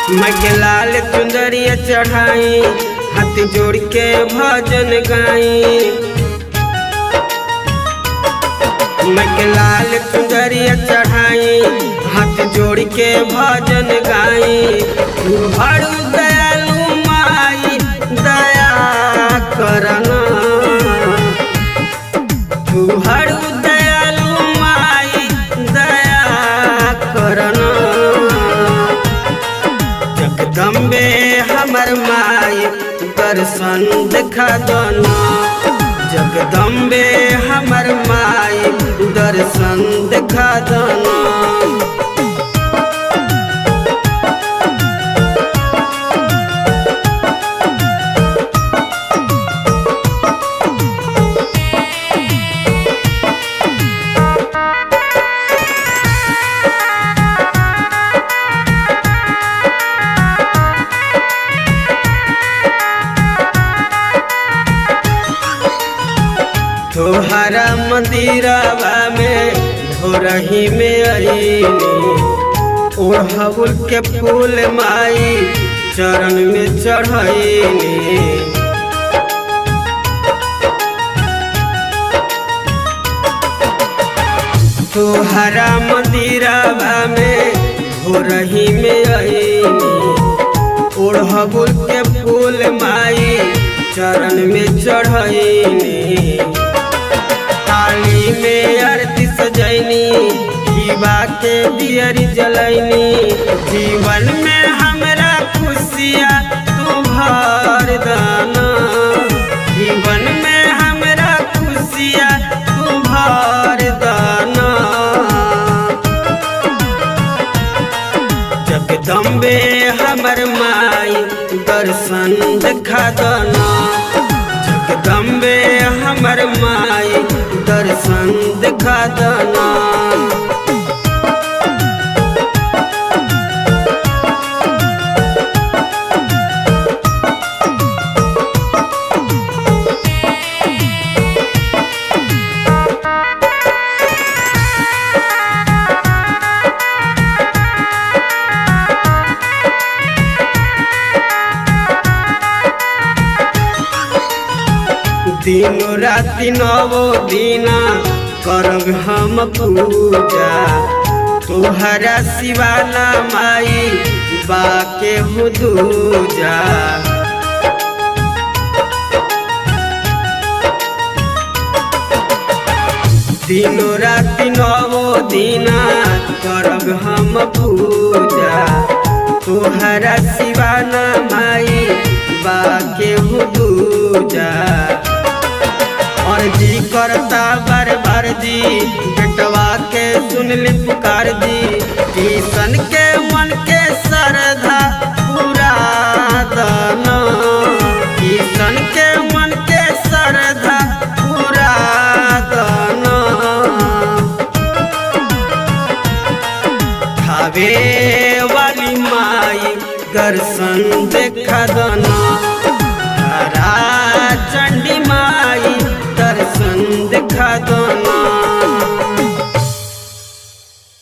मैं के लाल चुंदरिया चढ़ाई, हाथ जोड़ के भजन गाई। मैं के लाल चुंदरिया चढ़ाई, हाथ जोड़ के भजन गाई। तू बड़ू दयालु माई दया करना, तू बड़ू दयालु माई दया करना। जगदम्बे हमर माई दर्शन देखा दना, जगदम्बे हमर माई दर्शन देखा दना। तोहरा मंदिरवा में ढोरही में अईनी, ओढ़ौल के फूल माई चरण में चढ़ैनी। तोहरा मंदिरवा में ढोरही में अईनी, ओढ़ौल के फूल माई चरण में चढ़ैनी। थाली में आरती सजैनी, घीवा के दियरी जलैनी। जीवन में हमरा खुशियाँ तू भर दाना, जीवन में हमरा खुशियाँ तू भर दाना। जगदम्बे हमर माई दर्शन देखा दना, जगदम्बे हमर माई दर्शन देखा दना। दिनो राति नवो दीना करब हम पूजा, तोहरा शिवाला माई बाके हो दूजा। दिनो राति नवो दीना करब हम पूजा, तोहरा शिवाला माई बाके हो दूजा। अर्जी करता बार बार जी, बेटवा के सुनली पुकार दी। किशन के मन के श्रद्धा पूरा दना, किशन के मन के श्रद्धा पूरा दना। खावे वाली माई दर्शन देखा दना, तारा चंडी माई दर्शन देखा दना।